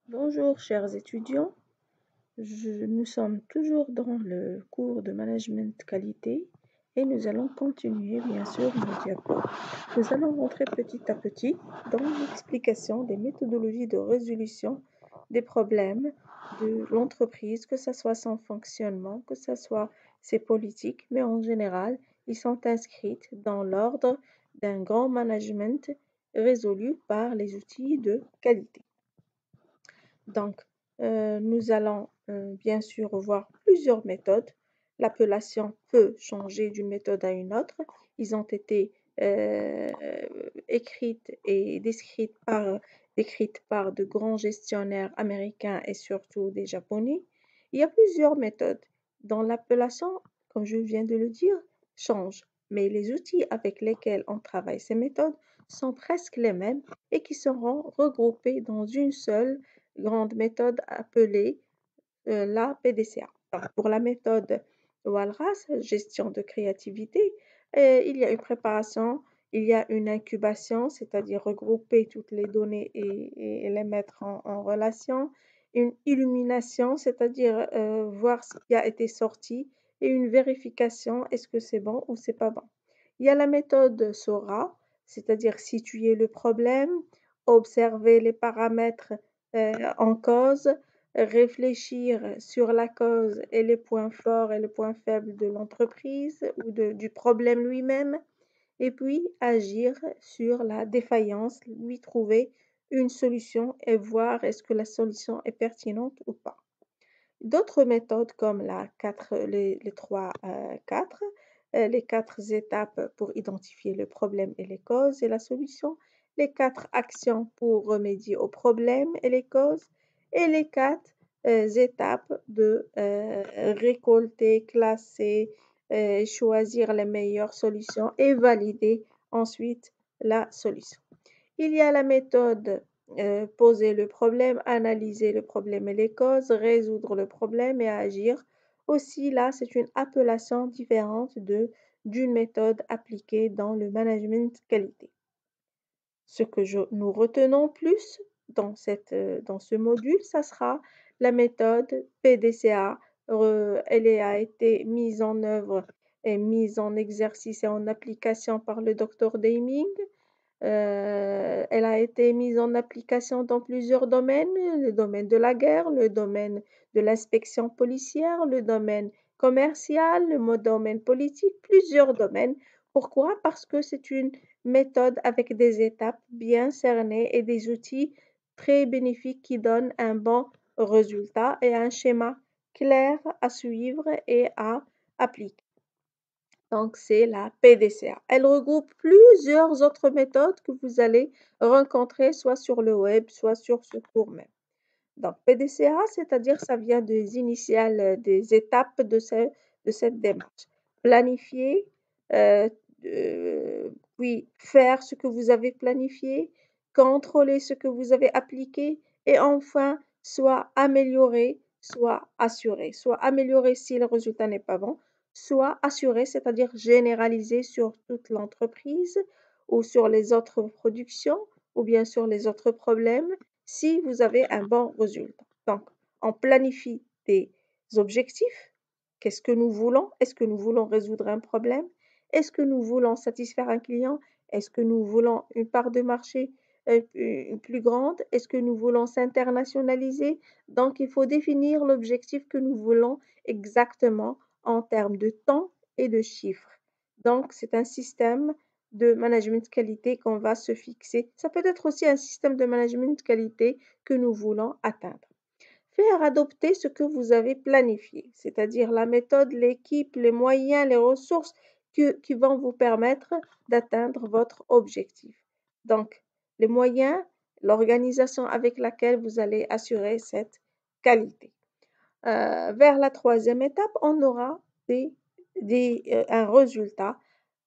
Bonjour chers étudiants, nous sommes toujours dans le cours de management qualité et nous allons continuer bien sûr nos diapos. Nous allons rentrer petit à petit dans l'explication des méthodologies de résolution des problèmes de l'entreprise, que ce soit son fonctionnement, que ce soit ses politiques, mais en général, ils sont inscrits dans l'ordre d'un grand management résolu par les outils de qualité. Donc, nous allons bien sûr voir plusieurs méthodes. L'appellation peut changer d'une méthode à une autre. Ils ont été écrites et décrites par de grands gestionnaires américains et surtout des Japonais. Il y a plusieurs méthodes dont l'appellation, comme je viens de le dire, change. Mais les outils avec lesquels on travaille ces méthodes sont presque les mêmes et qui seront regroupés dans une seule grande méthode appelée la PDCA. Donc, pour la méthode Walras, gestion de créativité, il y a une préparation, il y a une incubation, c'est-à-dire regrouper toutes les données et les mettre en relation, une illumination, c'est-à-dire voir ce qui a été sorti, et une vérification, est-ce que c'est bon ou c'est pas bon. Il y a la méthode SORA, c'est-à-dire situer le problème, observer les paramètres en cause, réfléchir sur la cause et les points forts et les points faibles de l'entreprise ou du problème lui-même, et puis agir sur la défaillance, lui trouver une solution et voir est-ce que la solution est pertinente ou pas. D'autres méthodes comme les 3 4, les 4 étapes pour identifier le problème et les causes et la solution, les 4 actions pour remédier au problème et les causes, et les 4 étapes de récolter, classer, choisir les meilleures solutions et valider ensuite la solution. Il y a la méthode poser le problème, analyser le problème et les causes, résoudre le problème et agir. Aussi, là, c'est une appellation différente d'une méthode appliquée dans le management qualité. Ce que nous retenons plus dans ce module, ça sera la méthode PDCA. Elle a été mise en œuvre et mise en exercice et en application par le docteur Deming. Elle a été mise en application dans plusieurs domaines, le domaine de la guerre, le domaine de l'inspection policière, le domaine commercial, le domaine politique, plusieurs domaines. Pourquoi? Parce que c'est une méthode avec des étapes bien cernées et des outils très bénéfiques qui donnent un bon résultat et un schéma clair à suivre et à appliquer. Donc, c'est la PDCA. Elle regroupe plusieurs autres méthodes que vous allez rencontrer soit sur le web, soit sur ce cours même. Donc, PDCA, c'est-à-dire ça vient des initiales, des étapes de cette démarche. Planifier, euh, puis faire ce que vous avez planifié, contrôler ce que vous avez appliqué et enfin, soit améliorer, soit assurer. Soit améliorer si le résultat n'est pas bon, soit assurer, c'est-à-dire généraliser sur toute l'entreprise ou sur les autres productions ou bien sur les autres problèmes si vous avez un bon résultat. Donc, on planifie des objectifs. Qu'est-ce que nous voulons? Est-ce que nous voulons résoudre un problème? Est-ce que nous voulons satisfaire un client? Est-ce que nous voulons une part de marché plus grande? Est-ce que nous voulons s'internationaliser? Donc, il faut définir l'objectif que nous voulons exactement en termes de temps et de chiffres. Donc, c'est un système de management qualité qu'on va se fixer. Ça peut être aussi un système de management qualité que nous voulons atteindre. Faire adopter ce que vous avez planifié, c'est-à-dire la méthode, l'équipe, les moyens, les ressources qui vont vous permettre d'atteindre votre objectif. Donc, les moyens, l'organisation avec laquelle vous allez assurer cette qualité. Vers la troisième étape, on aura un résultat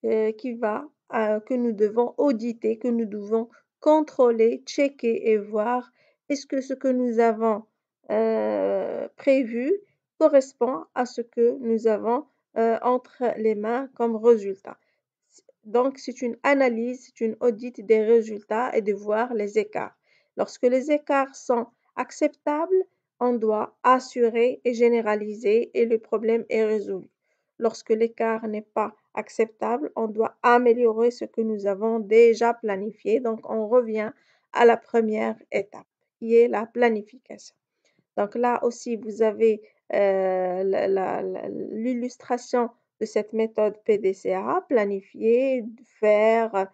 que nous devons auditer, que nous devons contrôler, checker et voir est-ce que ce que nous avons prévu correspond à ce que nous avons entre les mains comme résultat. Donc, c'est une analyse, c'est une audit des résultats et de voir les écarts. Lorsque les écarts sont acceptable, on doit assurer et généraliser et le problème est résolu. Lorsque l'écart n'est pas acceptable, on doit améliorer ce que nous avons déjà planifié. Donc, on revient à la première étape, qui est la planification. Donc là aussi, vous avez l'illustration de cette méthode PDCA, planifier, faire,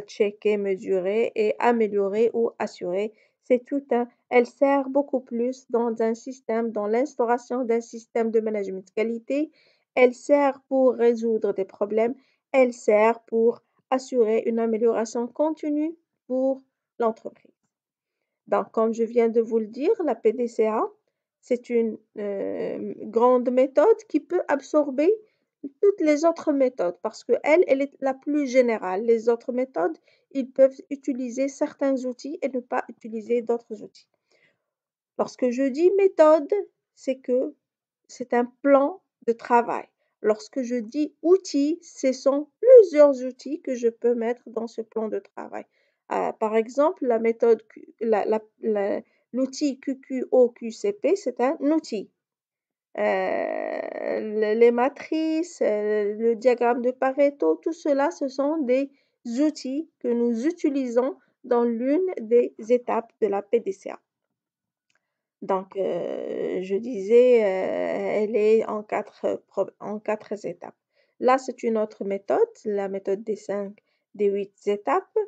checker, mesurer et améliorer ou assurer. C'est tout un, elle sert beaucoup plus dans un système, dans l'instauration d'un système de management de qualité. Elle sert pour résoudre des problèmes. Elle sert pour assurer une amélioration continue pour l'entreprise. Donc, comme je viens de vous le dire, la PDCA, c'est une grande méthode qui peut absorber toutes les autres méthodes parce qu'elle, elle est la plus générale. Les autres méthodes, ils peuvent utiliser certains outils et ne pas utiliser d'autres outils. Lorsque je dis méthode, c'est que c'est un plan de travail. Lorsque je dis outils, ce sont plusieurs outils que je peux mettre dans ce plan de travail. Par exemple, la méthode, l'outil QQOQCP, c'est un outil. Les matrices, le diagramme de Pareto, tout cela, ce sont des outils que nous utilisons dans l'une des étapes de la PDCA. Donc, je disais, elle est en 4 étapes. Là, c'est une autre méthode, la méthode des 8 étapes,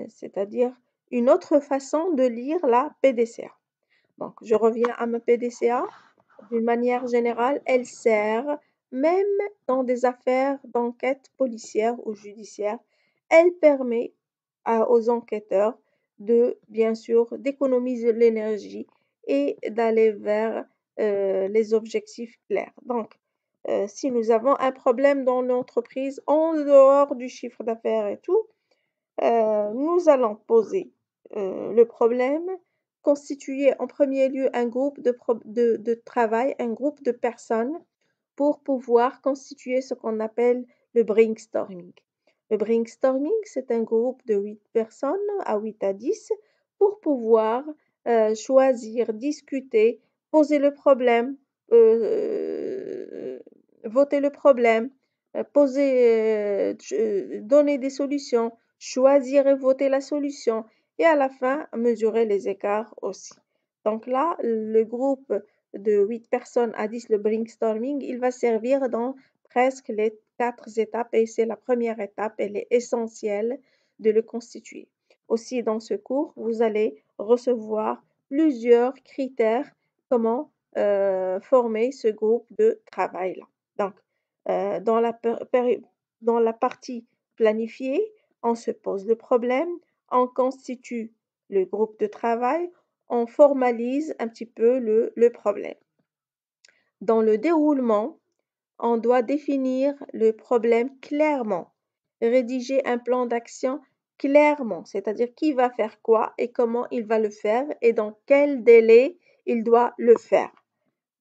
c'est-à-dire une autre façon de lire la PDCA. Donc, je reviens à ma PDCA. D'une manière générale, elle sert même dans des affaires d'enquête policière ou judiciaire. Elle permet aux enquêteurs de, bien sûr, d'économiser l'énergie et d'aller vers les objectifs clairs. Donc, si nous avons un problème dans l'entreprise, en dehors du chiffre d'affaires et tout, nous allons poser le problème, constituer en premier lieu un groupe de travail, un groupe de personnes pour pouvoir constituer ce qu'on appelle le brainstorming. Le brainstorming, c'est un groupe de 8 personnes, à 8 à 10, pour pouvoir choisir, discuter, poser le problème, voter le problème, donner des solutions, choisir et voter la solution et à la fin, mesurer les écarts aussi. Donc là, le groupe de 8 personnes à 10, le brainstorming, il va servir dans presque les 4 étapes et c'est la première étape, elle est essentielle de le constituer. Aussi, dans ce cours, vous allez recevoir plusieurs critères comment former ce groupe de travail-là. Donc, dans dans la partie planifiée, on se pose le problème, on constitue le groupe de travail, on formalise un petit peu le problème. Dans le déroulement, on doit définir le problème clairement, rédiger un plan d'action clairement, c'est-à-dire qui va faire quoi et comment il va le faire et dans quel délai il doit le faire.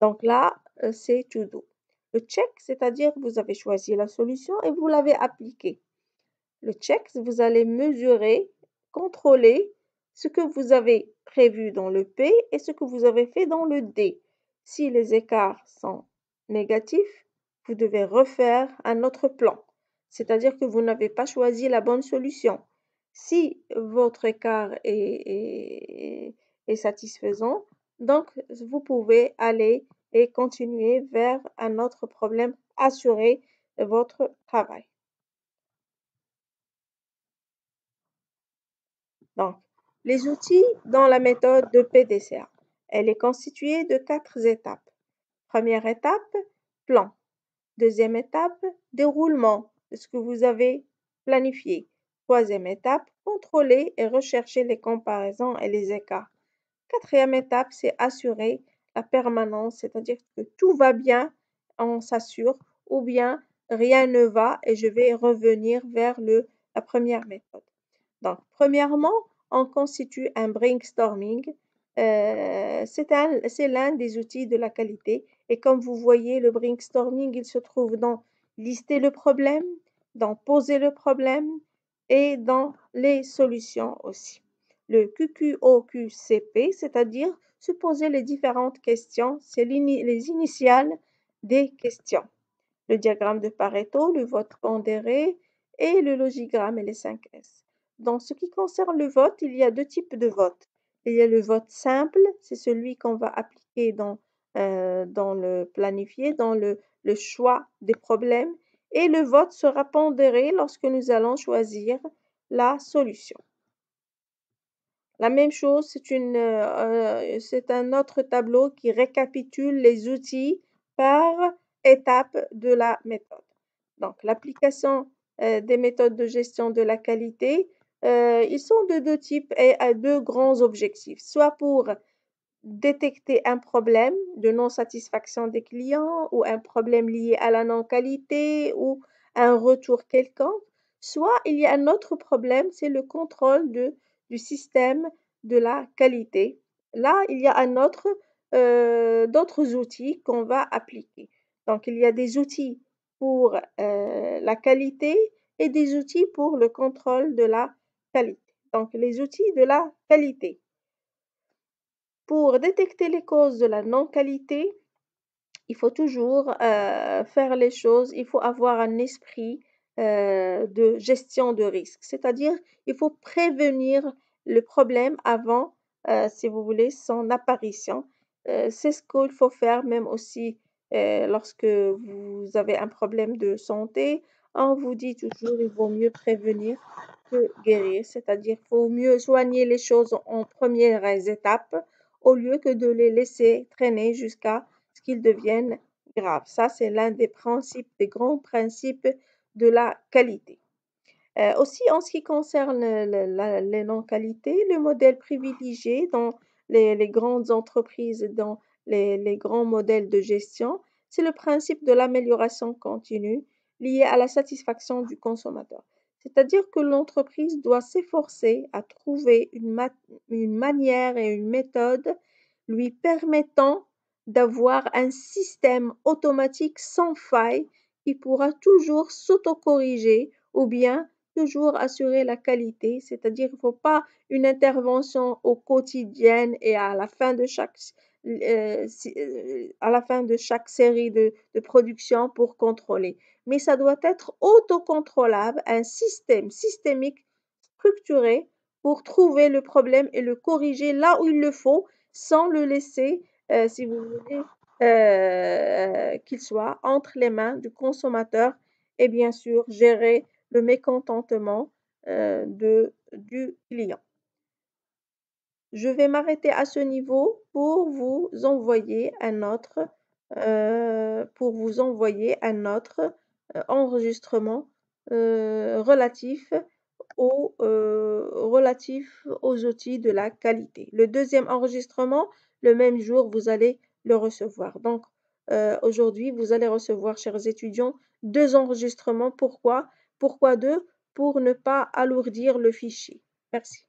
Donc là, c'est tout doux. Le check, c'est-à-dire vous avez choisi la solution et vous l'avez appliquée. Le check, vous allez mesurer, contrôler ce que vous avez prévu dans le P et ce que vous avez fait dans le D. Si les écarts sont négatifs, vous devez refaire un autre plan, c'est-à-dire que vous n'avez pas choisi la bonne solution. Si votre écart est satisfaisant, donc vous pouvez aller et continuer vers un autre problème, assurer votre travail. Donc, les outils dans la méthode de PDCA. Elle est constituée de 4 étapes. Première étape, plan. Deuxième étape, déroulement de ce que vous avez planifié. Troisième étape, contrôler et rechercher les comparaisons et les écarts. Quatrième étape, c'est assurer la permanence, c'est-à-dire que tout va bien, on s'assure, ou bien rien ne va et je vais revenir vers la première méthode. Donc, premièrement, on constitue un brainstorming. C'est l'un des outils de la qualité. Et comme vous voyez, le brainstorming, il se trouve dans lister le problème, dans poser le problème et dans les solutions aussi. le QQOQCP, c'est-à-dire se poser les différentes questions, c'est les initiales des questions. Le diagramme de Pareto, le vote pondéré et le logigramme et les 5 S. Dans ce qui concerne le vote, il y a deux types de vote. Il y a le vote simple, c'est celui qu'on va appliquer dans le planifié, dans le choix des problèmes, et le vote sera pondéré lorsque nous allons choisir la solution. La même chose, c'est un autre tableau qui récapitule les outils par étape de la méthode. Donc, l'application des méthodes de gestion de la qualité, ils sont de deux types et à deux grands objectifs, soit pour détecter un problème de non-satisfaction des clients ou un problème lié à la non-qualité ou un retour quelconque, soit il y a un autre problème, c'est le contrôle du système de la qualité. Là, il y a d'autres outils qu'on va appliquer. Donc, il y a des outils pour la qualité et des outils pour le contrôle de la qualité. Donc, les outils de la qualité. Pour détecter les causes de la non-qualité, il faut toujours faire les choses, il faut avoir un esprit de gestion de risque, c'est-à-dire il faut prévenir le problème avant, si vous voulez, son apparition. C'est ce qu'il faut faire même aussi lorsque vous avez un problème de santé. On vous dit toujours il vaut mieux prévenir que guérir, c'est-à-dire il faut mieux soigner les choses en premières étapes au lieu que de les laisser traîner jusqu'à ce qu'ils deviennent graves. Ça, c'est l'un des principes, des grands principes de la qualité. Aussi, en ce qui concerne les non-qualités, le modèle privilégié dans les grandes entreprises, dans les grands modèles de gestion, c'est le principe de l'amélioration continue lié à la satisfaction du consommateur. C'est-à-dire que l'entreprise doit s'efforcer à trouver une manière et une méthode lui permettant d'avoir un système automatique sans faille qui pourra toujours s'autocorriger ou bien toujours assurer la qualité, c'est-à-dire qu'il ne faut pas une intervention au quotidien et à la fin de chaque série de production pour contrôler. Mais ça doit être autocontrôlable, un système systémique structuré pour trouver le problème et le corriger là où il le faut sans le laisser, si vous voulez, qu'il soit entre les mains du consommateur et bien sûr gérer le mécontentement du client. Je vais m'arrêter à ce niveau pour vous envoyer un autre enregistrement relatif aux outils de la qualité. Le deuxième enregistrement, le même jour, vous allez le recevoir. Donc, aujourd'hui, vous allez recevoir, chers étudiants, deux enregistrements. Pourquoi? Pourquoi deux? Pour ne pas alourdir le fichier. Merci.